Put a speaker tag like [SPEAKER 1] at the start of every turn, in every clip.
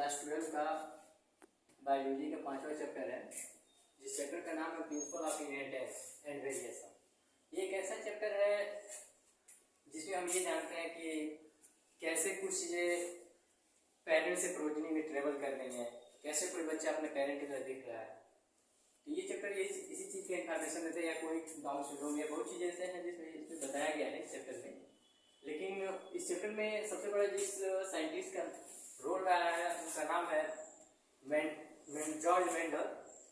[SPEAKER 1] Class 12 का biology का 5वां चैप्टर है, जिस चैप्टर का नाम है principle of inheritance and variation. ये एक ऐसा चैप्टर है जिसमें हम ये जानते हैं कि कैसे कुछ चीज़ें पेरेंट से प्रोजनी में ट्रेवल कर रही हैं, कैसे कोई बच्चा अपने पेरेंट की तरह दिख रहा है। तो ये चैप्टर इसी चीज़ की इन्फॉर्मेशन देते हैं, या कोई डाउन सिंड्रोम या बहुत चीज़ें ऐसे हैं जिसमें बताया गया है इस चैप्टर में। लेकिन इस चैप्टर में सबसे बड़ा जिस साइंटिस्ट का रोल रहा है उनका नाम है जॉर्ज मेंडल,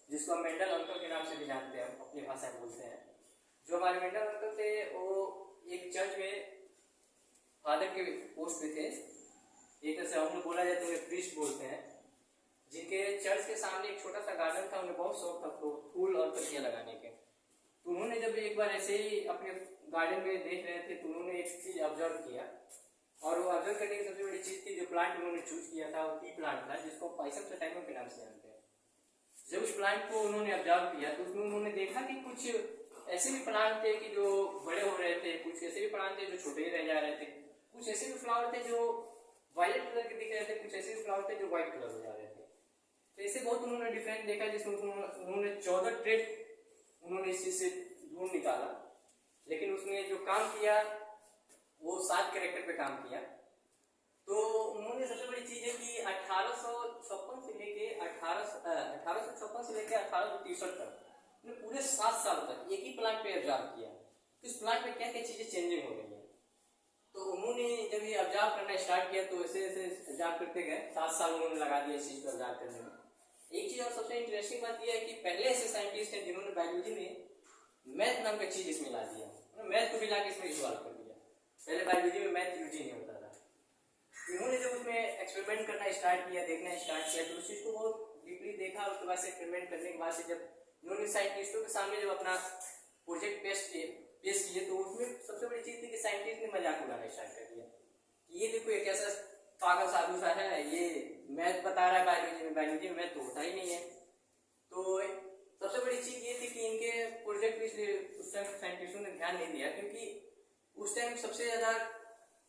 [SPEAKER 1] जिसको हम मेंडल अंकल के नाम से भी जानते हैं, अपनी भाषा में बोलते हैं। जो हमारे मेंडल अंकल थे वो एक चर्च में फादर के पोस्ट पे थे, एक तरह से हम लोग बोला जाए तो उन्हें प्रीस्ट बोलते हैं, जिनके चर्च के सामने एक छोटा सा गार्डन था। उन्हें बहुत शौक था फूल और पत्तियां लगाने के। तो उन्होंने जब एक बार ऐसे ही अपने गार्डन में देख रहे थे तो उन्होंने एक चीज ऑब्जर्व किया, और वो ऑब्जर्व करने की सबसे बड़ी चीज थी, जो प्लांट उन्होंने चूज किया था वो टी प्लांट था, जिसको पाइसम सटाइमम के नाम से जानते हैं। जब उस प्लांट को उन्होंने ऑब्जर्व किया तो उसमें उन्होंने देखा कि कुछ ऐसे भी प्लांट थे कि जो बड़े हो रहे थे, कुछ ऐसे भी प्लांट थे जो छोटे ही रह जा रहे थे, कुछ ऐसे भी फ्लावर थे जो वायलेट कलर के दिख रहे थे, कुछ ऐसे भी फ्लावर थे जो व्हाइट कलर हो जा रहे थे। तो ऐसे बहुत उन्होंने डिफरेंस देखा, जिसमें उन्होंने 14 ट्रेड उन्होंने इस चीज से ढूंढ निकाला। लेकिन उसने जो काम किया वो 7 कैरेक्टर पे काम किया। तो उन्होंने सबसे बड़ी चीज है कि 1856 से लेके 1863 तक पूरे 7 साल तक एक ही प्लांट पे ऑब्जर्व किया कि उस प्लांट में क्या क्या चीजें चेंजिंग हो गई है। तो उन्होंने जब ये ऑब्जर्व करना स्टार्ट किया तो ऐसे ऐसे ऑब्जर्व करते गए, 7 साल उन्होंने लगा दिया इस चीज को ऑब्जर्व करने में। एक चीज और सबसे इंटरेस्टिंग बात यह है कि पहले ऐसे साइंटिस्ट हैं जिन्होंने बायोलॉजी में मैथ नाम का चीज इसमें ला दिया, मैथ को भी लाके इसमें इन्वॉल्व कर दिया। पहले बायोलॉजी में मैथ यूज ही नहीं होता था। इन्होंने जब उसमें एक्सपेरिमेंट करना स्टार्ट किया, देखना स्टार्ट किया, तो उस चीज को बहुत डीपली देखा। उसके बाद से एक्सपेरिमेंट करने के बाद से जब इन्होंने साइंटिस्टों के सामने जब अपना प्रोजेक्ट पेश किए तो उसमें सबसे बड़ी चीज थी कि साइंटिस्ट ने मजाक उड़ाना स्टार्ट कर दिया कि ये देखो एक ऐसा पागल साधु सा है, ये मैथ बता रहा है बायोलॉजी में मैथ तो होता ही नहीं है। तो सबसे बड़ी चीज ये थी कि इनके प्रोजेक्ट में उस टाइम साइंटिस्टों ने ध्यान नहीं दिया, क्योंकि उस टाइम सबसे ज्यादा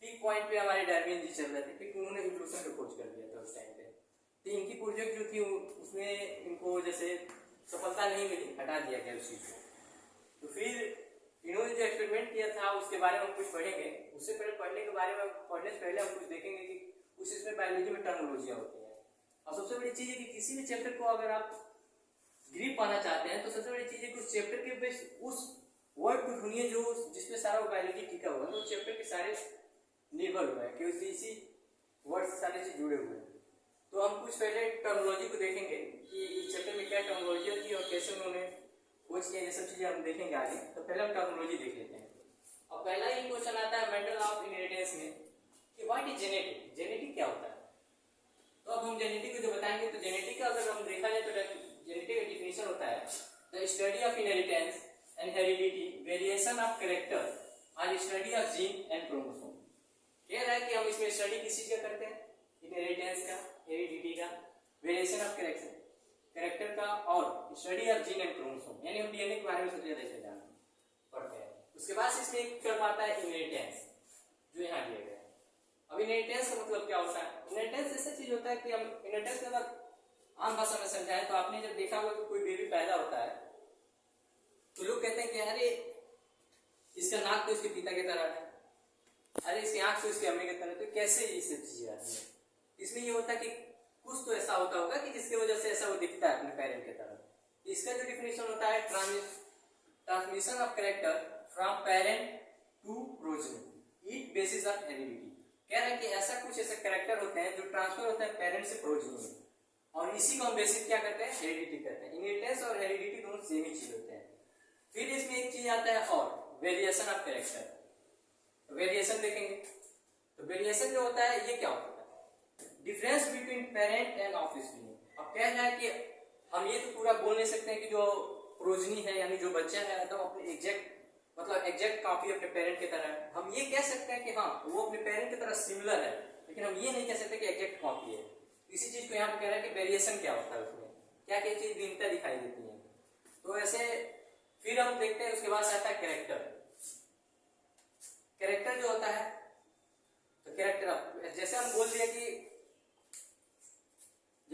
[SPEAKER 1] पीक पॉइंट पे हमारे डार्विन जी चल रहे थे, क्योंकि उन्होंने इवोल्यूशन को खोज कर दिया था उस टाइम पे। तो इनकी प्रोजेक्ट जो थी उसमें इनको जैसे सफलता नहीं मिली, हटा दिया गया उस चीज को। तो फिर इन्होंने जो एक्सपेरिमेंट किया था उसके बारे में हम कुछ पढ़ेंगे। उससे पहले पढ़ने से पहले हम कुछ देखेंगे कि उस इसमें बायोलॉजी में टर्मिनोलॉजियां होती हैं। और सबसे बड़ी चीज है कि किसी भी चैप्टर को अगर आप ग्रिप पाना चाहते हैं तो सबसे बड़ी चीज है कि उस चैप्टर के बेस उस वर्ड को ढूंढिए जो जिसमें सारा बायोलॉजी टिका हुआ है, तो चैप्टर के सारे निर्भर हुआ है कि उससे इसी वर्ड से सारे चीज जुड़े हुए हैं। तो हम कुछ पहले टर्मिनोलॉजी को देखेंगे कि इस चैप्टर में क्या टर्मिनोलॉजी होती है और कैसे उन्होंने खोज किया, ये सब चीजें हम देखेंगे आगे। तो पहले हम टर्मिनोलॉजी देख लेते हैं। और पहला ही क्वेश्चन आता है मेंडल ऑफ इनहेरिटेंस में कि व्हाट इज जेनेटिक, जेनेटिक क्या होता है। तो अब हम जेनेटिक को जो बताएंगे, तो जेनेटिक का अगर हम देखा जाए तो जेनेटिक का डिफिनेशन होता है the study of inheritance and heredity, variation of character और study of gene and chromosome. कह रहा है कि हम इसमें स्टडी किस चीज का करते हैं, इनहेरिटेंस का, हेरिडिटी का, वेरिएशन ऑफ कैरेक्टर का और study of gene and chromosome, यानी हम डीएनए के बारे में सबसे ज्यादा इसमें जानते पढ़ते हैं। उसके बाद इसमें एक टर्म आता है इनहेरिटेंस, जो यहाँ दिया गया है। अब इनहेरिटेंस का मतलब क्या होता है? इनहेरिटेंस ऐसा चीज होता है कि हम इनहेरिटेंस का अगर आम भाषा में समझाएं तो आपने जब देखा होगा कि कोई बेबी पैदा होता है तो लोग कहते हैं कि अरे इसका नाक तो इसके पिता की तरह है, अरे इसकी आंख तो इसकी अम्मी की तरह। तो कैसे ये सब चीजें आती है? इसमें ये होता है कि कुछ तो ऐसा होता होगा कि जिसकी वजह से ऐसा वो दिखता है अपने पेरेंट की तरह। इसका जो डिफिनेशन होता है transmission of character from parent to progeny, it basis of heredity. कह रहे हैं कि ऐसा कुछ ऐसे कैरेक्टर होते हैं जो ट्रांसफर होते हैं पेरेंट से प्रोजेनी में, और इसी को हम बेसिक क्या कहते हैं, हेरिडिटी कहते हैं। इनहेरिटेंस और हेरिडिटी दोनों सेम ही चीज होते हैं। फिर इसमें एक चीज आता है और वेरिएशन ऑफ कैरेक्टर। वेरिएशन देखेंगे तो वेरिएशन जो होता है ये क्या होता है, difference between parent and offspring. अब कह रहा है कि हम ये तो पूरा बोल नहीं सकते हैं कि जो प्रोजनी है यानी जो बच्चा है तो अपने एग्जैक्ट कॉपी अपने पेरेंट की तरह है। हम ये कह सकते हैं कि हाँ वो अपने पेरेंट की तरह सिमिलर है, लेकिन हम ये नहीं कह सकते कि एग्जैक्ट कॉपी है। इसी चीज को यहाँ पे कह रहा है कि वेरिएशन क्या होता है, उसमें क्या क्या चीज भिन्नता दिखाई देती है। तो ऐसे फिर हम देखते हैं, उसके बाद आता है कैरेक्टर। कैरेक्टर जो होता है तो कैरेक्टर जैसे हम बोल दिया कि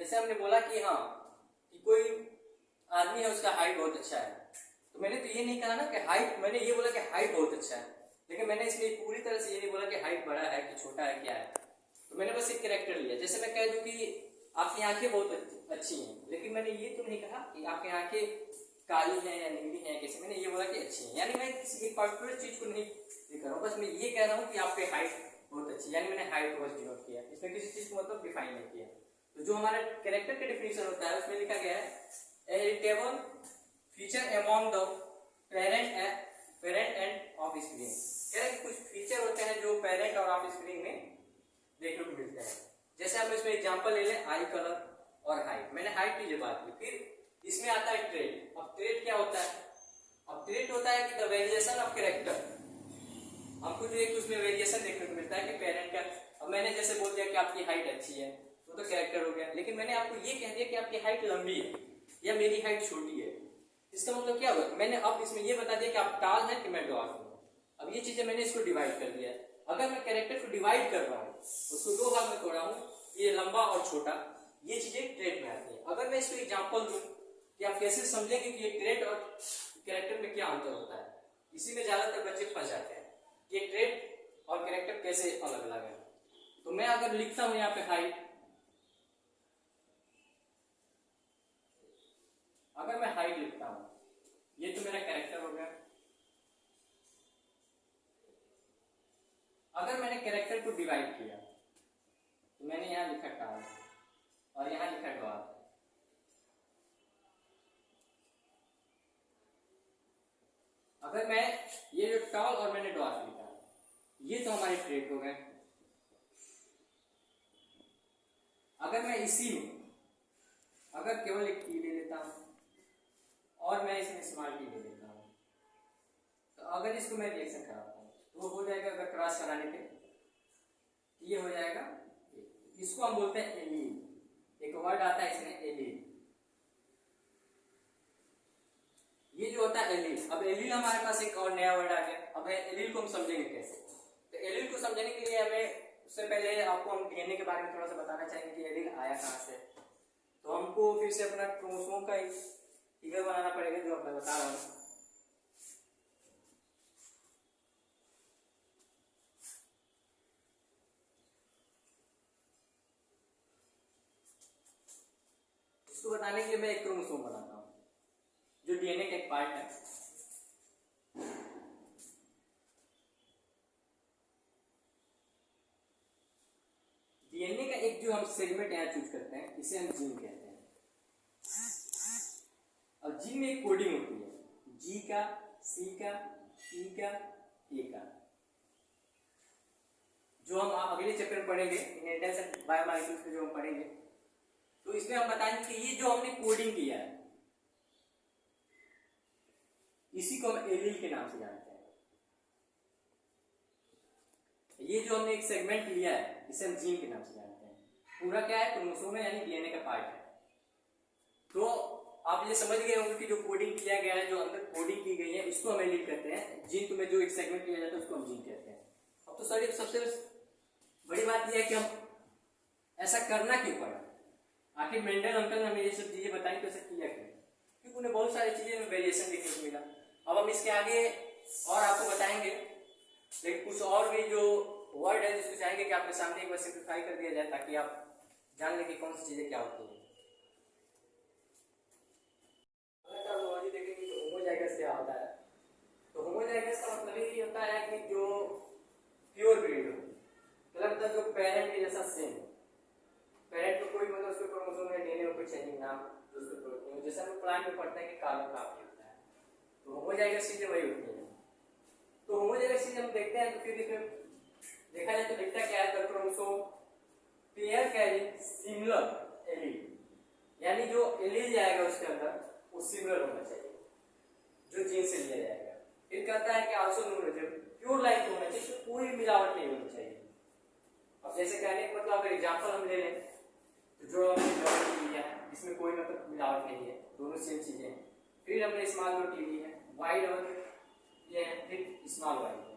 [SPEAKER 1] जैसे हमने बोला कि हाँ कि कोई आदमी है उसका हाइट बहुत अच्छा है, तो मैंने तो ये नहीं कहा ना कि हाइट, मैंने ये बोला कि हाइट बहुत अच्छा है, लेकिन मैंने इसमें पूरी तरह से ये नहीं बोला कि हाइट बड़ा है कि छोटा है क्या है। तो मैंने बस एक कैरेक्टर लिया। जैसे मैं कह दूं कि आपकी आंखें बहुत अच्छी हैं, लेकिन मैंने ये तो नहीं कहा कि आपकी आंखें काली हैं या नीली हैं कैसे, मैंने ये बोला कि अच्छी हैं। यानी मैं किसी एक पर्टिकुलर चीज को नहीं ये कर रहा हूँ, बस मैं ये कह रहा हूँ कि आपकी हाइट बहुत अच्छी, यानी मैंने हाइट बस डिनोट किया, इसमें किसी चीज को मतलब डिफाइन नहीं किया। तो जो हमारा कैरेक्टर का डिफिनेशन होता है उसमें लिखा गया है heritable feature among the parent end of spring. कह रहे हैं कुछ फीचर होते हैं जो पेरेंट और ऑफ स्प्रिंग में देखने को मिलते हैं। जैसे हम इसमें एग्जांपल ले लें आई कलर और हाइट। मैंने हाइट की जो बात की, फिर इसमें आता है ट्रेट। अब ट्रेट क्या होता है? अब ट्रेट होता है कि द वेरिएशन ऑफ कैरेक्टर, हमको जो एक उसमें वेरिएशन देखने को मिलता है कि पेरेंट का। अब मैंने जैसे बोल दिया कि आपकी हाइट अच्छी है, वो तो कैरेक्टर हो गया, लेकिन मैंने आपको ये कह दिया कि आपकी हाइट लंबी है या मेरी हाइट छोटी है, इसका मतलब क्या हुआ? मैंने अब इसमें ये बता दिया कि आप टाल हैं कि मैं ड्वार्फ हूं। अब ये चीजें मैंने इसको डिवाइड कर दिया है। अगर मैं कैरेक्टर को डिवाइड कर रहा हूँ, उसको दो भाग में तोड़ा हूँ, ये लंबा और छोटा, ये चीजें ट्रेट में आती है। अगर मैं इसको एग्जांपल दूं कि आप कैसे समझेंगे कि ये ट्रेट और कैरेक्टर में क्या अंतर होता है, इसी में ज्यादातर बच्चे फंस जाते हैं, ये ट्रेट और कैरेक्टर कैसे अलग अलग है। तो मैं अगर लिखता हूं यहाँ पे हाइट, अगर मैं हाइट लिखता हूं, ये तो मेरा कैरेक्टर हो गया। अगर मैंने कैरेक्टर को डिवाइड किया तो मैंने यहां लिखा टाल और यहां लिखा ड्वार्फ। अगर मैं ये जो टॉल और मैंने ड्वार्फ लिखा, ये तो हमारे ट्रेट हो गए। अगर मैं इसी में अगर केवल एक टी ले लेता हूं और मैं इसमें स्मॉल टी ले लेता हूं, तो अगर इसको मैं रिएक्शन कराता हूं तो वो हो जाएगा, अगर क्रॉस कराने पे ये हो जाएगा, इसको हम बोलते हैं एलील। एक वर्ड आता है इसमें एलील, ये जो होता है एलील। अब एलील हमारे पास एक और नया वर्ड आ गया। अब एलील को हम समझेंगे कैसे? तो एलील को समझने के लिए हमें उससे पहले आपको हम डीएनए के बारे में थोड़ा सा बताना चाहेंगे कि एलील आया कहां से। तो हमको फिर से अपना क्रोमोसोम का फिगर बनाना पड़ेगा, जो अब मैं बता रहा हूं। इसको बताने के लिए मैं एक क्रोमोसोम बनाता हूं जो डीएनए का एक पार्ट है। डीएनए का एक जो हम सेगमेंट यहां चूज करते हैं, इसे हम जीन कहते हैं। अब जीन में एक कोडिंग होती है, जी का, सी का, ई का, ए का, जो हम अगले चैप्टर में पढ़ेंगे, इनहेरिटेंस एंड बायोमॉलिक्यूल्स में जो हम पढ़ेंगे। तो इसमें हम बताएंगे कि ये जो हमने कोडिंग किया है, इसी को हम एलील के नाम से जानते हैं। ये जो हमने एक सेगमेंट लिया है, इसे हम जीन के नाम से जानते हैं। पूरा क्या है? क्रोमोसोम है, यानी डीएनए का पार्ट है। तो आप ये समझ गए होंगे कि जो कोडिंग किया गया है, जो अंदर कोडिंग की गई है, इसको हम एलील कहते हैं। जीन में जो एक सेगमेंट लिया जाता है उसको हम जीन कहते हैं। अब तो सर सबसे बड़ी बात यह है कि हम ऐसा करना क्यों पड़ा? आखिर मेंडल अंकल ने हमें ये सब चीजें बताई तो ऐसा किया क्यों? क्योंकि उन्हें बहुत सारी चीजें में वेरिएशन देखने को मिला। अब हम इसके आगे और आपको बताएंगे, लेकिन कुछ और भी जो वर्ड है जिसको चाहेंगे कि आपके सामने एक बार सिंप्लीफाई कर दिया जाए, ताकि आप जान लें कि कौन सी चीजें क्या होती है। देखेंगे तो होमोजाइगस क्या होता है? तो होमोजाइगस का मतलब ये होता है कि जो प्योर ब्रीड हो, मतलब जो पेरेंट के जैसा सेम, पेरेंट को कोई मतलब उसके क्रोमोसोम में डीएनए में कोई चेंजिंग ना हो, उसके प्रोटीन जैसा हम प्लांट में पढ़ते हैं कि कार्बन काफी होता है। तो होमोजाइगस चीजें वही होती है। तो होमोजाइगस चीज हम देखते हैं तो फिर इसमें देखा जाए तो दिखता क्या है? The chromosome pair carrying similar allele, यानी जो एलील जाएगा उसके अंदर वो सिमिलर होना चाहिए जो जीन से लिया जाएगा। फिर कहता है कि आल्सो नो प्योर लाइफ होना चाहिए, कोई मिलावट नहीं होनी चाहिए। अब जैसे कहने का मतलब अगर एग्जांपल हम ले लें तो जो हमने लिया है इसमें कोई मतलब मिलावट नहीं है, दोनों सेम चीजें हैं। फिर हमने स्मॉल रो ली है, वाइड और ये है, फिर स्मॉल वाइड है।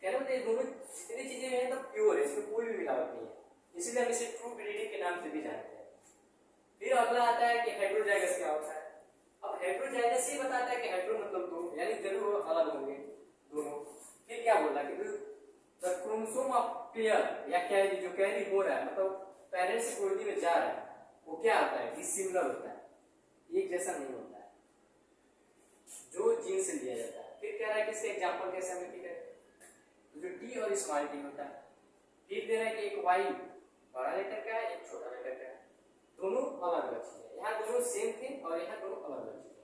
[SPEAKER 1] कहने मतलब ये दोनों जितनी चीजें हैं तो प्योर है, इसमें कोई भी मिलावट नहीं है। इसलिए हम इसे ट्रू ब्रीडिंग के नाम से भी जानते हैं। अगला आता है कि हेटेरोजाइगस क्या होता है। अब हेटेरोजाइगस ही बताता है कि हेटेरो मतलब दो, यानी जरूर अलग होंगे दोनों। फिर क्या बोला कि द क्रोमोसोम ऑफ पेयर या कैरी, जो कैरी हो रहा है मतलब पेरेंट्स से गोदी में जा रहा है, वो क्या आता है, डिसिमिलर होता है, एक जैसा नहीं होता है, जो जीन से लिया जाता है। फिर कह रहा है कि इसका एग्जांपल कैसे हमें ठीक है, जो टी और स्मॉल टी होता है। फिर दे रहा है कि एक वाई बड़ा लेटर का है, एक छोटा लेटर का है, दोनों अलग अलग चीजें, यहाँ दोनों सेम थे और यहाँ दोनों अलग अलग चीजें।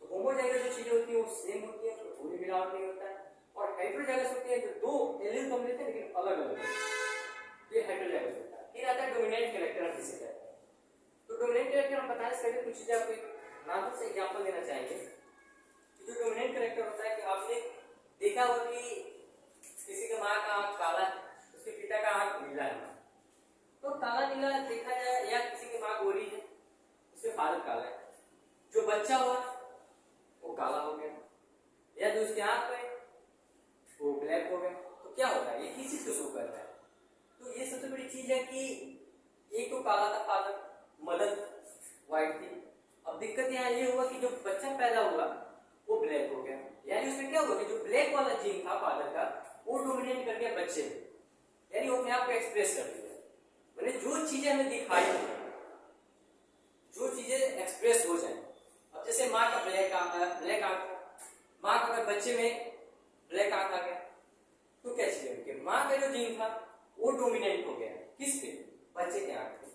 [SPEAKER 1] तो होमोजाइगस जो चीजें होती है वो सेम होती है, उसमें कोई मिलावट नहीं होता है। और हेटेरोजाइगस होती है जो दो एलील तो मिलते हैं लेकिन अलग अलग, ये हेटेरोजाइगस होता है। फिर आता है डोमिनेंट कैरेक्टर, हम जिसे कहते हैं। तो डोमिनेंट कैरेक्टर हम बताने से पहले कुछ चीजें आपको नाम से एग्जांपल देना चाहेंगे। जो डोमिनेंट कैरेक्टर होता है कि आपने देखा होगा कि किसी के माँ का आंख काला है, उसके पिता का आंख नीला है, तो काला नीला देखा जाए, या किसी की माँ गोरी है उसके फादर काला है, जो बच्चा हुआ वो काला हो गया, या जो उसके आंख में वो ब्लैक हो गया। तो क्या होता है, ये किस चीज को शो कर रहा है? तो ये सबसे बड़ी चीज है कि एक तो काला था फादर, मदर व्हाइट थी। अब दिक्कत यहाँ ये हुआ कि जो बच्चा पैदा हुआ वो ब्लैक हो गया, यानी उसमें क्या हुआ कि जो ब्लैक वाला जीन था फादर का वो डोमिनेट कर गया बच्चे में, यानी वो अपने आप को एक्सप्रेस कर दिया। मैंने जो चीजें हमें दिखाई, जो चीजें एक्सप्रेस हो जाए, अब जैसे माँ का ब्लैक आंख, माँ का अगर बच्चे में ब्लैक आंख आ गया तो क्या चीज है, माँ का जो जीन था वो डोमिनेट हो गया किस पे, बच्चे के आंख पे।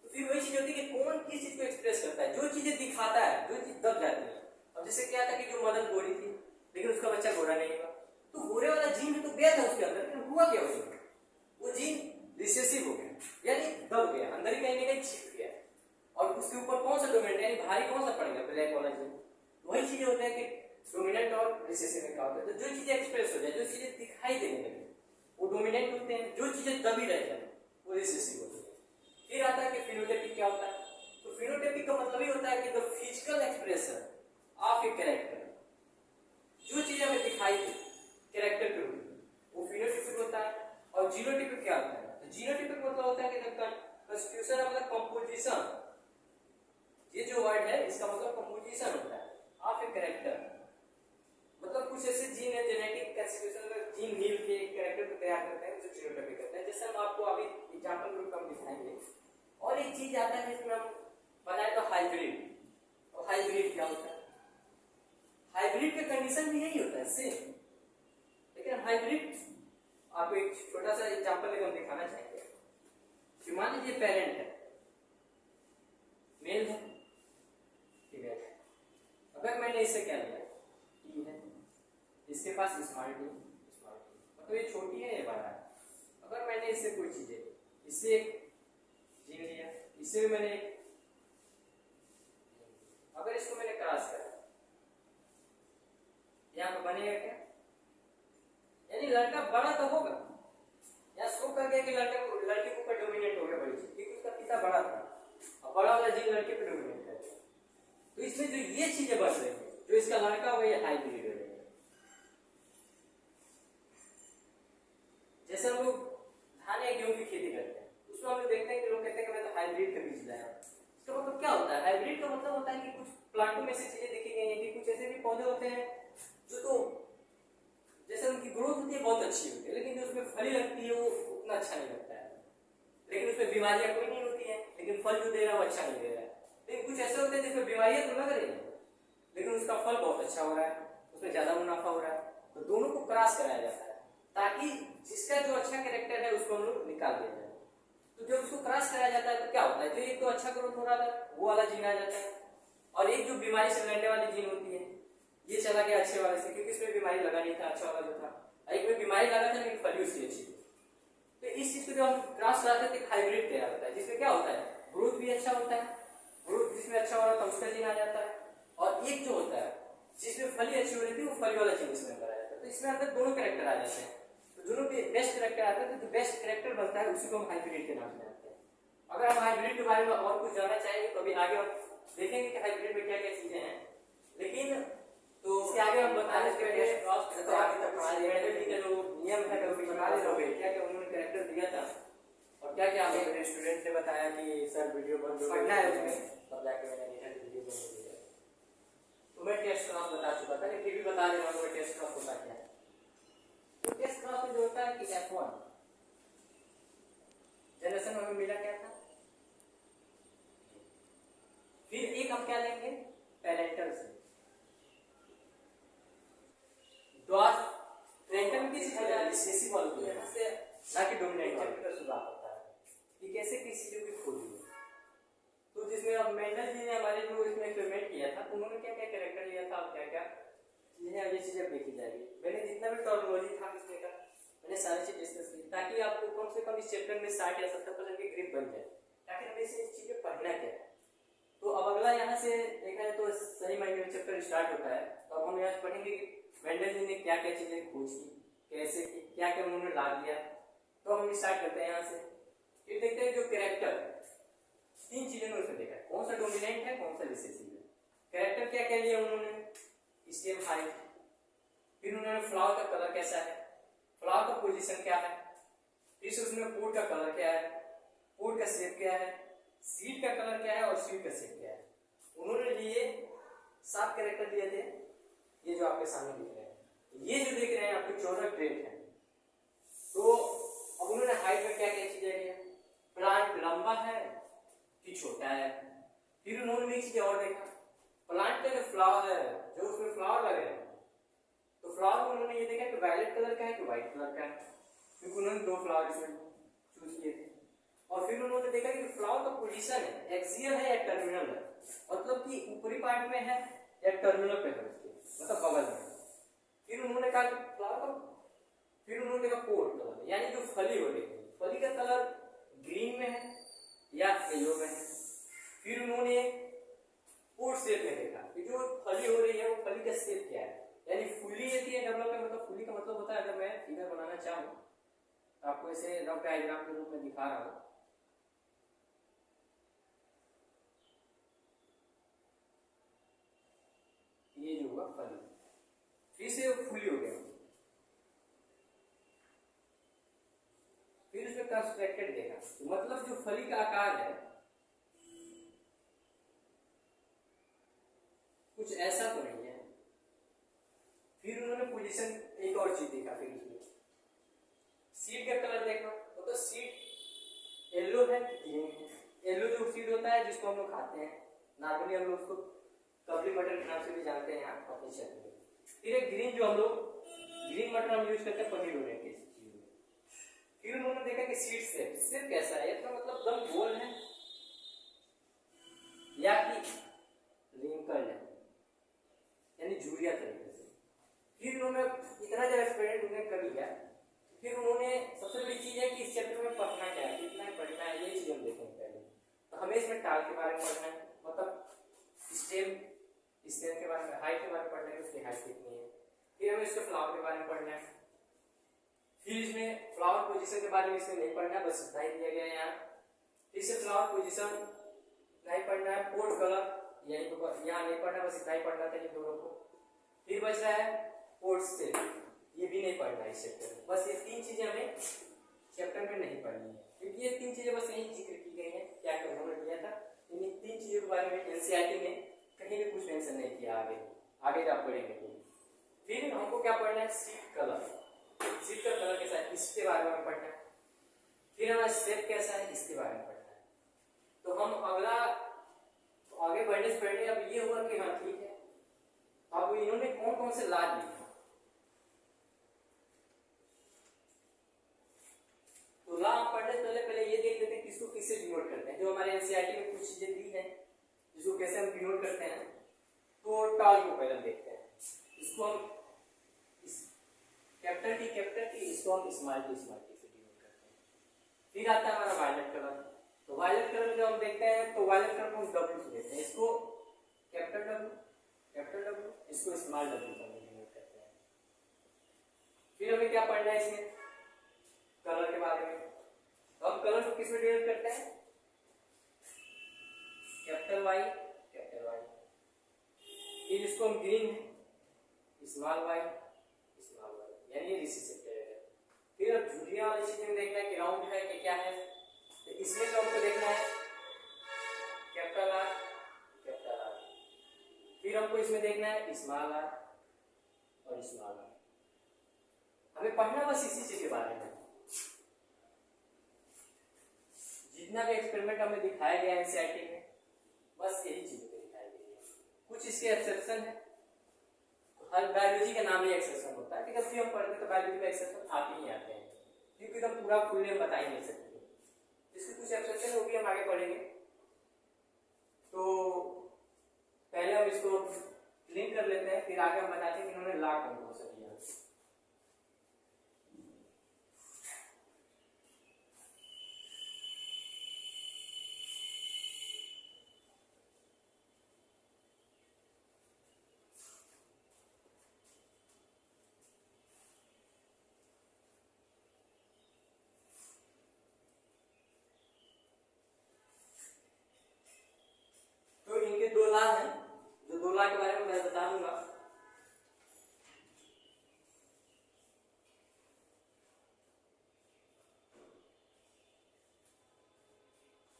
[SPEAKER 1] तो फिर वही चीज होती है कि कौन किस चीज को एक्सप्रेस करता है, जो चीजें दिखाता है, जो चीज दब जाती है। अब जैसे क्या था कि जो मदर गोरी थी लेकिन उसका बच्चा गोरा नहीं हुआ, तो गोरे वाला जीन तो गया था उसके अंदर, लेकिन हुआ क्या उसमें, वो जीन रिसेसिव हो गया, यानी दब गया, अंदर ही कहीं ना कहीं छिप गया, और उसके ऊपर कौन सा डोमिनेंट यानी भारी कौन सा पड़ गया, ब्लैक वाला जीन। वही चीजें होता है कि डोमिनेंट और रिसेसिव में क्या होता है, तो जो चीजें एक्सप्रेस हो जाए, जो चीजें दिखाई देने लगे वो डोमिनेंट होते हैं, जो चीजें दबी रह जाए वो रिसेसिव होती है। फिर आता है कि फिनोटाइपिक क्या होता है, तो फिनोटाइपिक का मतलब ही होता है कि the physical expression of a character, जो चीजें हमें दिखाई दी कैरेक्टर के रूप में वो फिनोटाइपिक होता है। और जीनोटाइपिक क्या होता है, तो जीनोटाइपिक मतलब होता है कि the constitution of the composition, ये जो वर्ड है इसका मतलब कंपोजिशन होता है ऑफ ए कैरेक्टर, मतलब कुछ ऐसे जीन है जेनेटिक कंस्टिट्यूशन में जीन मिल के एक कैरेक्टर को तैयार करते हैं जो जीनोटाइपिक करते हैं, जैसे हम आपको अभी एग्जांपल रूप में दिखाएंगे। और एक चीज आता है जिसमें हम बनाए तो हाइब्रिड, और हाइब्रिड क्या होता है, हाइब्रिड का कंडीशन भी यही होता है सेम, लेकिन हाइब्रिड आपको एक छोटा सा एग्जांपल लेकर हम दिखाना चाहेंगे कि मान लीजिए पेरेंट है, मेल है, ठीक है, अगर मैंने इससे क्या लिया टी है, इसके पास स्मॉल टी मतलब ये छोटी है ये बड़ा है, अगर मैंने इससे कोई चीज है, इससे एक जीन लिया, इससे भी मैंने एक, अगर इसको मैंने क्रॉस करा यहाँ पर बनेगा क्या, यानी लड़का बड़ा तो होगा, या शो कर गया कि लड़के के ऊपर डोमिनेट हो गया बड़ी चीज, क्योंकि उसका पिता बड़ा था और बड़ा वाला जीन लड़के पे डोमिनेट कर गया। तो इसमें जो ये चीजें बच रही है, जो इसका लड़का होगा ये हाइब्रिड हो जाएगा। जैसे हम लोग धान या गेहूं की खेती करते हैं, उसमें हम लोग देखते हैं कि लोग कहते हैं कि मैं तो हाइब्रिड का बीज लाया। इसका मतलब क्या होता है, हाइब्रिड का मतलब होता है कि कुछ प्लांटों में से चीजें देखी गई हैं कि कुछ ऐसे भी पौधे होते हैं जो तो जैसे उनकी ग्रोथ होती है बहुत अच्छी होती है, लेकिन जो उसमें फली लगती है वो उतना अच्छा नहीं लगता है, लेकिन उसमें बीमारियां कोई नहीं होती है, लेकिन फल जो दे रहा है वो अच्छा नहीं दे रहा है। लेकिन कुछ ऐसे होते हैं जिसमें बीमारियां तो लग रही है लेकिन उसका फल बहुत अच्छा हो रहा है, उसमें ज्यादा मुनाफा हो रहा है। तो दोनों को क्रॉस कराया जाता है ताकि जिसका जो अच्छा कैरेक्टर है उसको हम लोग निकाल दिया जाए। तो जब उसको क्रॉस कराया जाता है तो क्या होता है, जो एक तो अच्छा ग्रोथ हो रहा था वो वाला जीन आ जाता है, और एक जो बीमारी से लड़ने वाली जीन होती है ये चला गया अच्छे वाले से, क्योंकि इसमें बीमारी लगा नहीं था, अच्छा वाला जो था, एक में बीमारी लगा था लेकिन फली उसकी अच्छी थी। तो इस चीज को जब हम क्रॉस कराते हैं तो हाइब्रिड तैयार होता है, जिसमें क्या होता है ग्रोथ भी अच्छा होता है, ग्रोथ जिसमें अच्छा हो रहा था उसका जीन आ जाता है, और एक जो होता है जिसमें फली अच्छी हो रही थी वो फली वाला जीन इसमें अंदर आ जाता है। तो इसमें अंदर दोनों कैरेक्टर आ जाते हैं, तो दोनों के बेस्ट कैरेक्टर आते हैं, तो जो बेस्ट कैरेक्टर बनता है उसी को हम हाइब्रिड के नाम से जानते हैं। अगर हम हाइब्रिड के बारे में और कुछ जानना चाहेंगे तो अभी आगे हम देखेंगे कि हाइब्रिड में क्या क्या चीजें हैं, लेकिन तो इसके आगे हम बताने से पहले तो आगे तक का जो नियम है वो बता दे रहे क्या क्या उन्होंने कैरेक्टर दिया था और क्या क्या हमें स्टूडेंट ने बताया कि सर वीडियो बंद हो गया है उसमें तब जाके मैंने रिटर्न वीडियो बना दिया। तो मैं टेस्ट क्रॉस बता चुका था, लेकिन फिर भी बता दे रहा हूँ टेस्ट क्रॉस होता क्या है। तो टेस्ट क्रॉस में जो होता है कि F1 जनरेशन में हमें मिला क्या था, फिर एक हम क्या लेंगे पैरेंटल से, डॉट पैरेंटल में किसी चीज रिसेसिव वाले यहाँ से ना कि डोमिनेंट का शुरुआत होता है कि कैसे किसी चीजों की खोज हुई। तो जिसमें अब मेंडल जी ने हमारे जो इसमें एक्सपेरिमेंट किया था, उन्होंने क्या क्या कैरेक्टर लिया था और क्या क्या चीजें ये चीजें देखी जाएगी। मैंने जितना भी टर्मिनोलॉजी था इसमें का मैंने सारी चीज डिस्कस की ताकि आपको कम से कम इस चैप्टर में 60 या 70% की ग्रिप बन जाए, ताकि हमें इस चीजें पढ़ना क्या है। तो अब अगला यहाँ से देखा जाए तो सही मायने में चैप्टर स्टार्ट होता है। तो अब हम यहाँ पढ़ेंगे कि मेंडल जी ने क्या क्या चीजें खोजी, कैसे की, क्या क्या उन्होंने ला दिया। तो हम स्टार्ट करते हैं यहाँ से। फिर देखते हैं जो कैरेक्टर, तीन चीजें उसमें देखा, कौन सा डोमिनेंट है कौन सा रिसेसिव है। कैरेक्टर क्या क्या लिया उन्होंने, स्टेम हाइट, फिर उन्होंने फ्लावर का कलर कैसा है, फ्लावर का पोजीशन क्या है, फिर उसमें पोड का कलर क्या है, पोड का शेप क्या है, सीड का कलर क्या है और सीड का शेप क्या है। उन्होंने लिए 7 कैरेक्टर दिए थे, ये जो आपके सामने दिख रहे हैं, ये जो दिख रहे हैं आपके 14 ट्रेट हैं। तो अब उन्होंने हाइट में क्या क्या चीजें लिया, प्लांट लंबा है कि छोटा है। फिर उन्होंने एक चीज और देखा, प्लांट का जो फ्लावर है, जो उसमें फ्लावर लगे हैं, तो फ्लावर में उन्होंने ये देखा कि वायलेट कलर का है कि व्हाइट कलर का है, क्योंकि उन्होंने 2 फ्लावर इसमें चूज किए थे। और फिर उन्होंने देखा कि फ्लावर का पोजीशन है एक्सियल है या टर्मिनल है, मतलब कि ऊपरी पार्ट में है या टर्मिनल पे है उसके, मतलब बगल में। फिर उन्होंने कहा कि फ्लावर का, फिर उन्होंने देखा पोड कलर, यानी जो फली हो रही है, फली का कलर ग्रीन में है या येलो में है। फिर उन्होंने पोड शेप में देखा कि जो फली हो रही है वो फली का शेप क्या है, यानी फुली यदि है डेवलप, मतलब फुली का मतलब होता है, अगर मैं फिगर बनाना चाहूँ तो आपको ऐसे रफ डायग्राम के रूप में दिखा रहा हूँ। ये जो हुआ फली, फिर से फुली हो गया। फिर उसमें कंस्ट्रक्टेड देखा, मतलब जो फली का आकार है कुछ ऐसा तो नहीं है। फिर उन्होंने पोजीशन एक और चीज देखा, फिर उसमें सीड का कलर देखा, तो सीड येलो है कि ग्रीन है। येलो जो सीड होता है जिसको हम लोग खाते हैं, नॉर्मली हम लोग उसको कबली मटर के नाम से भी जानते हैं यहाँ अपने क्षेत्र में। फिर एक ग्रीन जो हम लोग ग्रीन मटर हम यूज करते हैं पनीर होने के चीज में। फिर उन्होंने देखा कि सीड शेप कैसा है, इसका मतलब दम गोल है या कि रिंकल्ड है, यानी झुर्रिया तरीके से। फिर उन्होंने इतना जब एक्सपेरिमेंट उन्होंने कर लिया, फिर उन्होंने सबसे बड़ी चीज है कि इस चैप्टर में पढ़ना क्या है, कितना पढ़ना है, ये चीज हम देखेंगे पहले। तो हमें इसमें टाल के बारे में पढ़ना है, मतलब स्टेम के बारे में, हाइट के बारे में पढ़ना है, उसकी हाइट कितनी है। फिर हमें इसके फ्लावर के बारे में पढ़ना है। फिर इसमें फ्लावर पोजीशन के बारे में इसमें नहीं पढ़ना है, बस इतना ही दिया गया है यहाँ। फिर से फ्लावर पोजीशन नहीं पढ़ना है, पोड कलर यही तो यहाँ नहीं पढ़ना, बस इतना ही पढ़ना था इन दोनों को। फिर बच रहा है पोड शेप, ये भी नहीं पढ़ना है इस चैप्टर में। बस ये 3 चीजें हमें चैप्टर में नहीं पढ़नी है, क्योंकि ये 3 चीजें बस यही जिक्र की गई हैं, क्या क्या उन्होंने किया था। इन 3 चीजों के बारे में एनसीईआरटी में कहीं भी कुछ मेंशन नहीं किया। आगे आप पढ़ेंगे। फिर हमको क्या पढ़ना है, सीड कलर, सीड का कलर कैसा है इसके बारे में पढ़ना है। फिर हमारा शेप कैसा है इसके बारे में पढ़ना है। तो हम अगला आगे बढ़ने से पहले अब ये हुआ कि हाँ ठीक है, अब इन्होंने कौन कौन से लाभ लिए। तो ला पढ़ने से पहले ये देख लेते हैं किसको किससे डिनोट करते हैं। जो हमारे एनसीईआरटी में कुछ चीजें दी है जिसको कैसे हम डिनोट करते हैं, तो टाल को पहले देखते हैं। इसको हम कैपिटल टी इसको हम स्मॉल टी से डिनोट करते हैं। फिर आता है हमारा वायलेट कलर। तो वायलेट कलर जब हम देखते हैं तो वायलेट कलर को हम डब्ल्यू से देखते हैं, इसको कैपिटल डब्ल्यू, इसको स्मॉल डब्ल्यू से डिनोट करते हैं। फिर हमें क्या पढ़ना है इसमें, कलर के बारे में। तो हम कलर को किस में डिनोट करते हैं, कैपिटल वाई। फिर इसको हम ग्रीन स्मॉल वाई, यानी रिसेसिव कैरेक्टर। फिर अब झुर्रिया वाली चीजें में देखना है कि राउंड है कि क्या है। तो इसमें जो हमको देखना है कैपिटल आर, हमको इसमें देखना है स्मॉल आर और स्मॉल आर। हमें पढ़ना बस इसी चीज के बारे में। जितना भी एक्सपेरिमेंट हमें दिखाया गया है एनसीईआरटी में, बस यही चीजें दिखाई गई है। कुछ इसके एक्सेप्शन है, हर बायोलॉजी का नाम ही एक्सेप्शन होता है कि जब भी हम पढ़ते हैं तो बायोलॉजी में एक्सेप्शन आते ही आते हैं, क्योंकि हम पूरा फुल नेम बता ही नहीं सकते। इसके कुछ एक्सेप्शन है, वो भी हम आगे पढ़ेंगे। तो पहले हम इसको लिंक कर लेते हैं, फिर आगे हम बताते हैं कि इन्होंने लॉ कौन सा दिया। तो इनके दो लॉ हैं, जो दो लॉ के बारे में मैं बता दूंगा।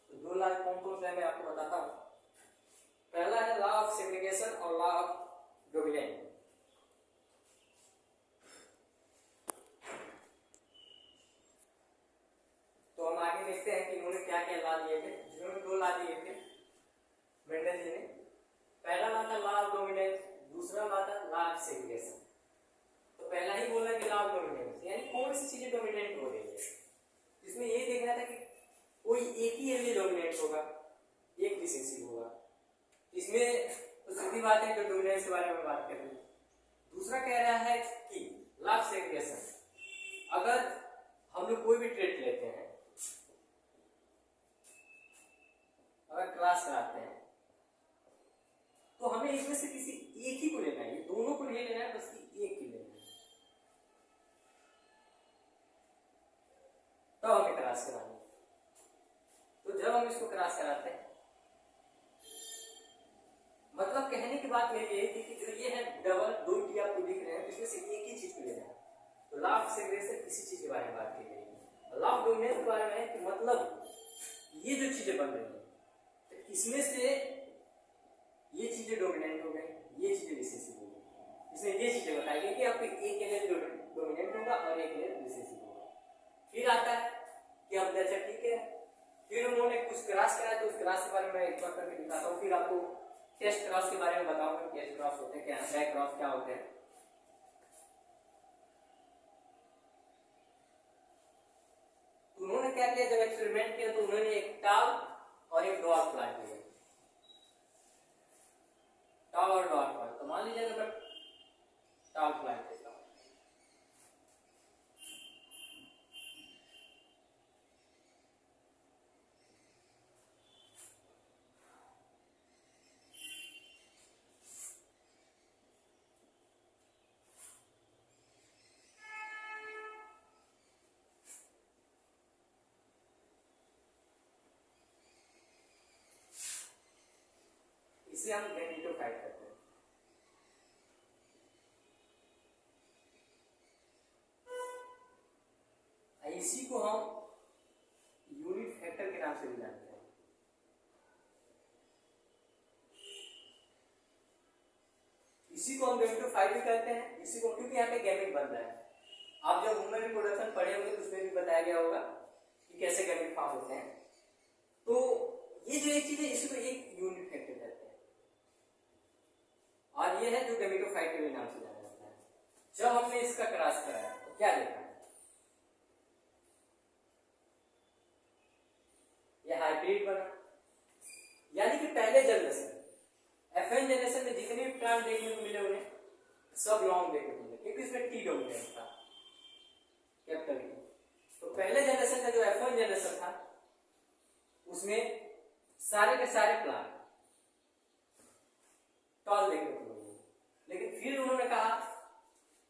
[SPEAKER 1] दो लॉ कौन कौन से मैं आपको बताता हूं। पहला है लॉ ऑफ सेग्रीगेशन और लॉ ऑफ डोमिनेंट। तो हम आगे देखते हैं कि इन्होंने क्या क्या लॉ दिए थे। जिन्होंने दो लॉ दिए थे मेंडल जी ने, पहला लॉ था लॉ ऑफ डोमिनेंस, दूसरा लॉ था लॉ ऑफ सेग्रीगेशन। तो पहला ही बोला कि लॉ ऑफ डोमिनेंस यानी कौन सी चीजें डोमिनेंट हो रही है। इसमें ये देखना था कि कोई एक ही एलिमेंट डोमिनेंट होगा, एक रिसेसिव होगा। इसमें तो सीधी बात है कि डोमिनेंस के बारे में बात कर रहे हैं। दूसरा कह रहा है कि लॉ ऑफ सेग्रीगेशन, अगर हम लोग कोई भी ट्रेट लेते हैं, अगर क्लास कराते हैं, तो हमें इसमें से किसी एक ही को लेना है, दोनों को नहीं लेना है, बस एक ही लेना है, तब हमें क्रॉस करानी है। तो जब हम इसको क्रॉस कराते हैं, मतलब कहने की बात मेरी है कि जो ये है डबल दो टी आपको दिख रहे हैं, इसमें से एक ही चीज को लेना है। तो लॉ ऑफ सेग्रीगेशन किसी चीज के बारे में बात की गई है। लॉ ऑफ डोमिनेंस के बारे में है कि मतलब ये जो चीजें बन रही है, तो इसमें से ये चीजें डोमिनेंट हो गई, ये चीजें रिसेसिव हो गई। इसमें ये चीजें बताई गई कि आपको एक एलिमेंट डोमिनेंट होगा और एक एलिमेंट रिसेसिव होगा। फिर आता है कि अब अच्छा ठीक है, फिर उन्होंने कुछ क्रॉस कराया, तो उस क्रॉस के बारे में एक बार करके दिखाता हूँ। फिर आपको टेस्ट क्रॉस के बारे में बताऊंगा, टेस्ट क्रॉस होते हैं क्या, बैक क्रॉस क्या होते हैं। तो उन्होंने क्या किया, जब एक्सपेरिमेंट किया तो उन्होंने एक टाल और एक डॉट प्लांट किया, टाल और डॉट प्लांट। तो मान लीजिए अगर टाल प्लांट देता हूं, इसे हम गैमेटोफाइट करते हैं। इसी को हम यूनिट फैक्टर के नाम से भी जानते हैं। इसी को हम गैमेटोफाइट भी कहते हैं, इसी को, क्योंकि यहाँ पे गैमेट बन रहा है। आप जब ह्यूमन रिप्रोडक्शन पढ़े होंगे तो उसमें भी बताया गया होगा कि कैसे गैमेट फॉर्म होते हैं। तो ये जो एक चीज है, इसी को एक यूनिट फैक्टर कहते हैं, और ये है जो गैमेटोफाइट के नाम से जाना जाता है। जब हमने इसका क्रॉस कराया तो क्या देखा, ये हाइब्रिड बना, यानी कि पहले जनरेशन FN जनरेशन में जितने भी प्लांट देखने को मिले उन्हें सब लॉन्ग देखने को मिले, क्योंकि इसमें टी डोमिनेंट था, कैपिटल टी। तो पहले जनरेशन का जो F1 जनरेशन था उसमें सारे के सारे प्लांट टॉल देखने को मिले, लेकिन फिर उन्होंने कहा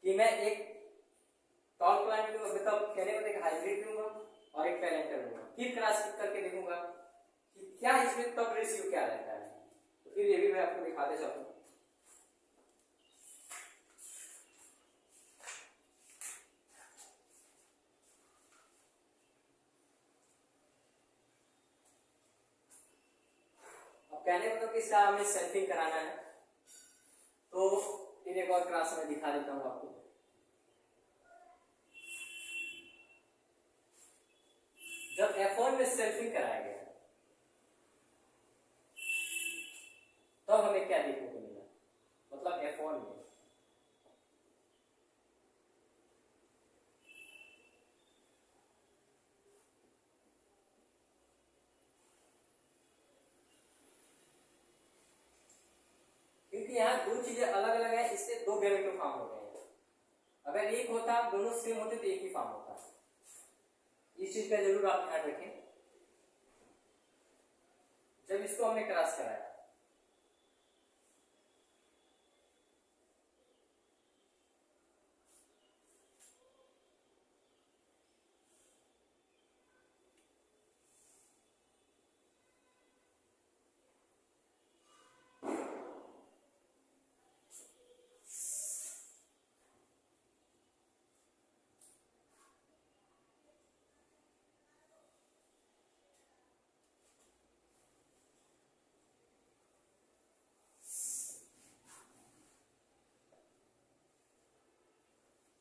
[SPEAKER 1] कि मैं एक टॉल प्लांट लूंगा, मतलब कहने को एक हाइब्रिड लूंगा और एक पैरेंटल लूंगा, फिर क्रॉस करके देखूंगा कि क्या इसमें तब रेशियो क्या रहता है। तो फिर ये भी मैं आपको दिखाते चलूं। अब कहने मतलब कि इसका हमें सेल्फिंग कराना है, तो फिर एक और क्लास में दिखा देता हूँ आपको। जब F1 में सेल्फिंग कराया गया तब हमें क्या देखने को मिला, मतलब F1 में क्योंकि यहाँ दो चीजें अलग अलग है, इससे दो गैमेटो फॉर्म हो गए हैं। अगर एक होता, दोनों सेम होते तो एक ही फॉर्म होता। इस चीज का जरूर आप ध्यान रखें। जब इसको हमने क्रॉस कराया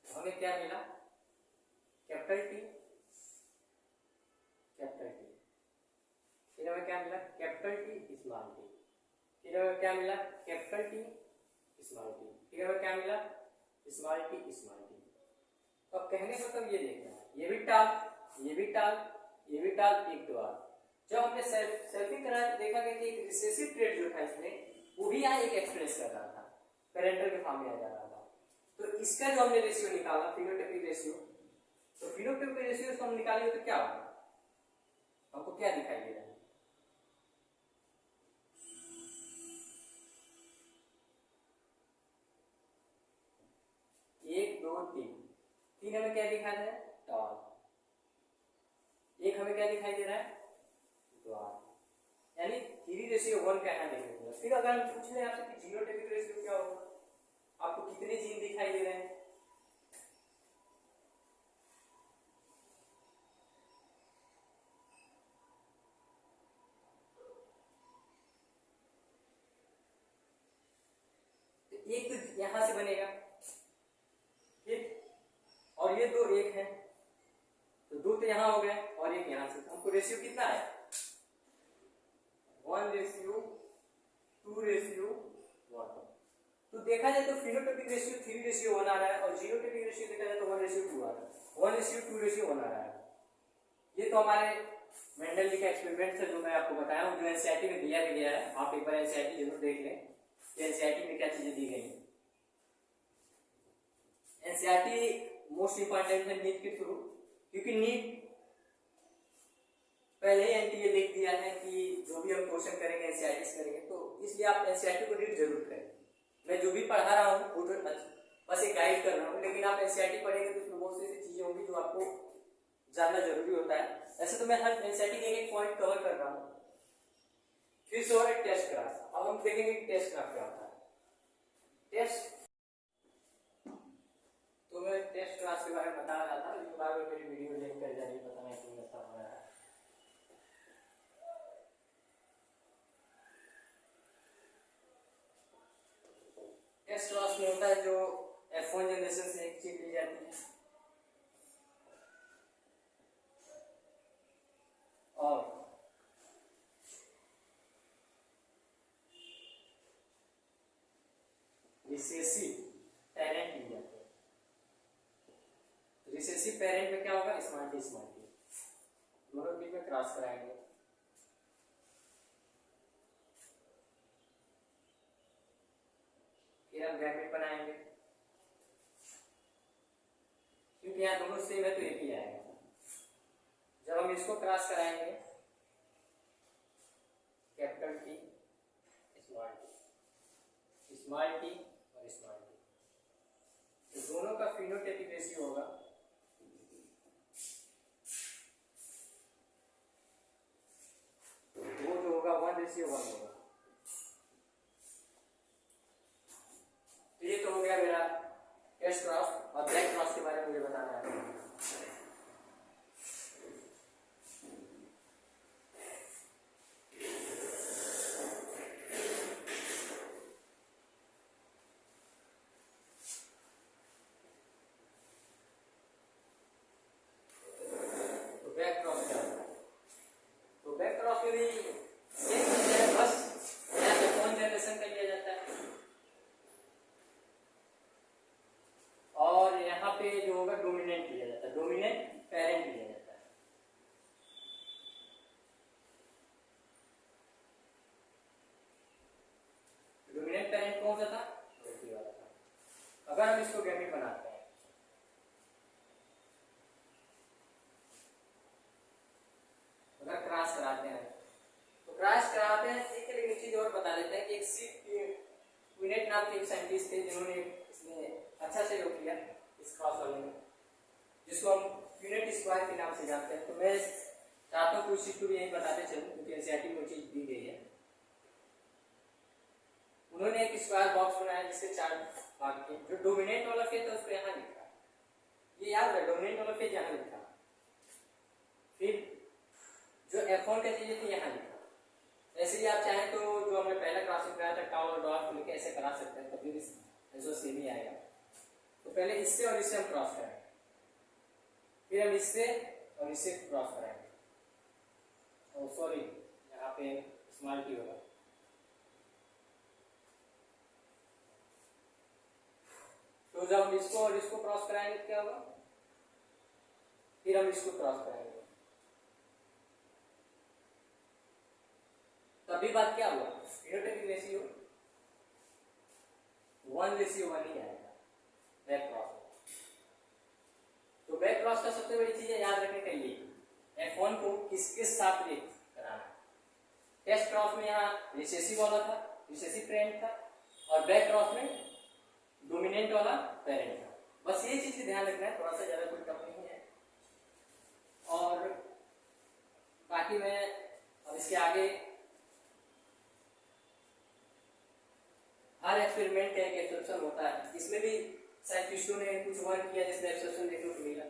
[SPEAKER 1] हमें क्या मिला, कैपिटल टी कैपिटल टी, फिर हमें क्या मिला, कैपिटल टी स्मॉल टी, फिर हमें क्या मिला, कैपिटल टी स्मॉल टी, फिर हमें क्या मिला, स्मॉल टी स्मॉल टी। तो अब कहने का मतलब ये देखना है, ये भी टाल, ये भी टाल, ये भी टाल, एक दो आर। जब हमने सेल्फिंग कराया देखा गया कि एक रिसेसिव ट्रेड जो था इसमें वो भी यहाँ एक एक्सप्रेस कर रहा था, पेरेंटल के फॉर्म में आ जा रहा था। तो इसका जो हमने रेशियो निकाला, फिनोटाइपिक रेशियो, तो फिनोटाइपिक रेशियो हम निकालेंगे तो क्या होगा, हमको क्या दिखाई दे रहा है, एक दो तीन, तीन हमें क्या दिखा रहा है, टॉल, एक हमें क्या दिखाई दे रहा है, द्वार, यानी 3:1 का यहाँ देखने को। फिर अगर हम पूछ रहे आपसे कि जीनोटाइपिक रेशियो क्या होगा, आपको कितने जीन दिखाई दे रहे हैं, एक तो यहां से बनेगा, ठीक, और ये दो एक है, तो दो तो यहां हो गए और एक यहां से। हमको रेशियो कितना है, 1:2:1। तो देखा जाए तो फिनोटाइपिक रेशियो 3:1 आ रहा है और जीनोटाइपिक रेशियो देखा जाए तो 1:2 आ रहा है, 1:2:1 आ रहा है। ये तो हमारे मेंडल जी का एक्सपेरिमेंट है जो मैं आपको बताया हूँ, जो एनसीईआरटी में दिया गया है। आप एक बार एनसीईआरटी जरूर देख लें कि एनसीईआरटी में क्या चीजें दी गई हैं। एनसीईआरटी मोस्ट इंपॉर्टेंट है नीट के थ्रू, क्योंकि नीट पहले ही एनटीए लिख दिया है कि जो भी हम क्वेश्चन करेंगे एनसीईआरटी से करेंगे, तो इसलिए आप एनसीईआरटी को रीड जरूर करें। मैं जो भी पढ़ा रहा हूँ वो तो बस एक गाइड कर रहा हूँ, लेकिन आप एनसीईआरटी पढ़ेंगे तो उसमें बहुत सी ऐसी चीजें होंगी जो आपको जानना जरूरी होता है। ऐसे तो मैं हर एनसीईआरटी के एक पॉइंट कवर कर रहा हूँ। फिर से और एक टेस्ट क्लास, अब हम देखेंगे कि टेस्ट क्लास क्या होता है। टेस्ट, तो मैं टेस्ट क्लास के बारे में बता रहा था, लेकिन बाद में मेरी वीडियो लिंक कर जा रही है, पता नहीं क्यों ऐसा हो रहा है। टेस्ट क्लास में होता है जो F1 जनरेशन से एक चीज ली जाती है और रिसेसिव पेरेंट ली जाती है। रिसेसिव पेरेंट में क्या होगा, स्मॉल टी दोनों बीच में क्रॉस कराएंगे, फिर हम ब्रैकेट बनाएंगे, क्योंकि यहाँ दोनों सेम है तो एक ही आएगा। जब हम इसको क्रॉस कराएंगे, कैपिटल टी स्मॉल टी और स्मॉल टी, तो दोनों का फिनोटाइपिक रेशियो होगा वो जो होगा 1:1 होगा। तो ये तो हो गया मेरा टेस्ट क्रॉस, और ब्लैक क्रॉस के बारे में मुझे बताना है। कौन सा था, ये वाला था। अगर हम इसको गैमेट बनाते हैं, अगर क्रॉस कराते हैं तो क्रॉस कराते हैं ठीक है, लेकिन एक चीज और बता देते हैं कि एक सी क्विनेट नाम के एक साइंटिस्ट थे जिन्होंने इसमें अच्छा सहयोग किया इस क्रॉस वाले में, जिसको हम क्विनेट स्क्वायर के नाम से जानते हैं। तो मैं चाहता हूँ कुछ चीज को भी यही बताते चलूं, क्योंकि एनसीईआरटी में वो चीज दी गई है। उन्होंने एक स्क्वायर बॉक्स बनाया जिसके 4 भाग थे। जो डोमिनेंट वाला फेज था उसको यहाँ लिखा, ये याद है, डोमिनेंट वाला फेज यहाँ लिखा। फिर जो F1 का चीजें थी यहाँ लिखा। ऐसे ही आप चाहें तो जो हमने पहला क्लासिक कराया था टाउ और डॉट लिख के ऐसे करा सकते हैं, तभी भी सेम ही आएगा। तो पहले इससे और इससे हम क्रॉस कराएंगे, फिर हम इससे और इससे क्रॉस कराएंगे। सॉरी, यहाँ पे स्मॉल टी होगा। तो जब हम इसको और इसको क्रॉस कराएंगे क्या होगा, फिर हम इसको क्रॉस कराएंगे, तभी बात क्या हुआ, फेनोटाइपिक रेशियो 1:1 ही आएगा बैक क्रॉस। तो बैक क्रॉस का सबसे बड़ी चीज है याद रखने के लिए, F1 को किसके साथ रेट कराना है। टेस्ट क्रॉस में यहाँ रिसेसिव वाला था, रिसेसिव पेरेंट था, और बैक क्रॉस में डोमिनेंट वाला पेरेंट था। बस ये चीज ध्यान रखना है, थोड़ा सा ज्यादा कोई टफ नहीं है। और बाकी मैं अब इसके आगे हर एक्सपेरिमेंट का एक एक्सेप्शन होता है, इसमें भी साइंटिस्टों ने कुछ वर्क किया जिसमें एक्सेप्शन देखने को मिला।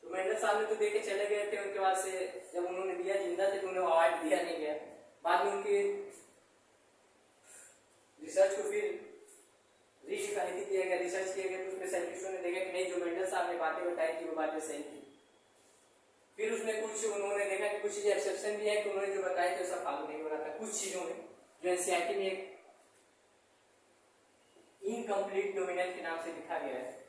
[SPEAKER 1] तो मेंडल साहब ने तो देके चले गए थे, उनके बाद से जब उन्होंने दिया, जिंदा थे तो उन्हें अवार्ड दिया नहीं गया। बाद में उनकी रिसर्च को फिर रीडिफाइन किया गया, रिसर्च किया गया, तो उसमें साइंटिस्टों ने देखा कि नहीं, जो मेंडल साहब ने बातें बताई थी वो बातें सही थी। फिर उसमें कुछ उन्होंने देखा कि कुछ चीजें एक्सेप्शन भी है कि उन्होंने जो बताया था सब फॉलो नहीं हो रहा था कुछ चीजों में, जो एनसीईआरटी में एक इनकम्प्लीट डोमिनेंट के नाम से लिखा गया है।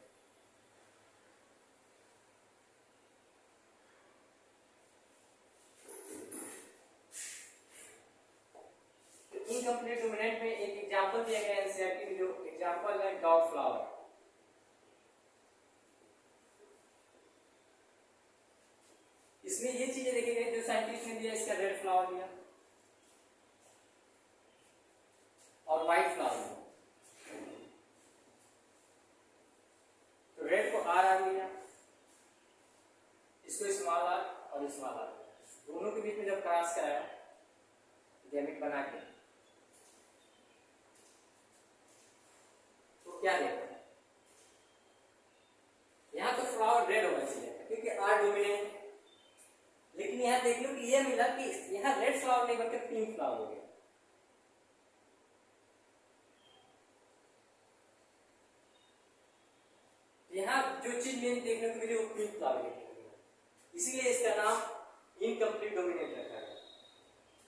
[SPEAKER 1] इनकम्प्लीट डोमिनेंट में एक एग्जांपल दिया गया है एनसीईआरटी में, जो एग्जांपल है डॉग फ्लावर। इसमें ये चीजें देखी गई, जो साइंटिस्ट ने दिया, इसका रेड फ्लावर दिया और व्हाइट फ्लावर दिया। तो रेड को आर लिया, इसको स्मॉल आर और स्मॉल आर, दोनों के बीच में जब क्रॉस कराया गैमेट बना के, तो क्या देखा, यहां तो फ्लावर रेड होना चाहिए क्योंकि आर डोमिनेंट, लेकिन यहां देख लो कि ये मिला कि यहां रेड फ्लावर नहीं बल्कि पिंक फ्लावर हो गया। यहां जो चीज मेन देखने को मिली वो पिंक फ्लावर देखने को मिला, इसीलिए इसका नाम इनकम्प्लीट डोमिनेंट रखा गया,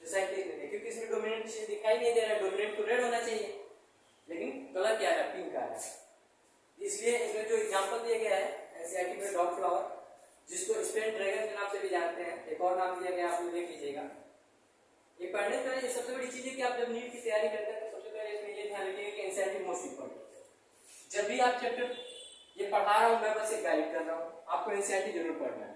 [SPEAKER 1] जो साइंटिस्ट ने देखा, क्योंकि इसमें डोमिनेंट चीज दिखाई नहीं दे रहा है। डोमिनेंट तो रेड होना चाहिए, लेकिन कलर क्या है, पिंक का है। इसलिए इसमें जो एग्जांपल दिया गया है एनसीईआरटी में डॉग फ्लावर, जिसको स्पेन ड्रैगन के नाम से भी जानते हैं, एक और नाम दिया गया, आप लोग देख लीजिएगा। ये पढ़ने के लिए सबसे बड़ी चीज है कि आप जब नीट की तैयारी करते हैं तो सबसे पहले इसमें ये ध्यान रखिएगा कि एनसीईआरटी मोस्ट इंपॉर्टेंट है। जब भी आप चैप्टर ये पढ़ा रहा हूं, मैं बस एक गाइड कर रहा हूं, आपको एनसीईआरटी जरूर पढ़ना है।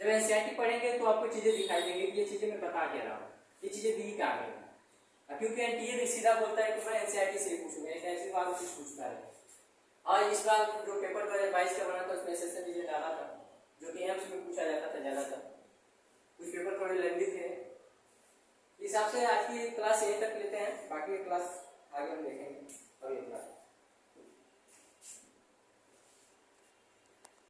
[SPEAKER 1] जब एनसीईआरटी पढ़ेंगे तो आपको चीजें दिखाई देंगी कि ये चीजें मैं बता के रहा हूँ, ये चीजें दी कहाँ गई, क्योंकि एनटीए भी सीधा बोलता है कि मैं एनसीईआरटी से ही पूछूंगा, ऐसी बात कुछ पूछता है। और इस बार जो पेपर 2022 का बना था उसमें एसएसएन डाला था,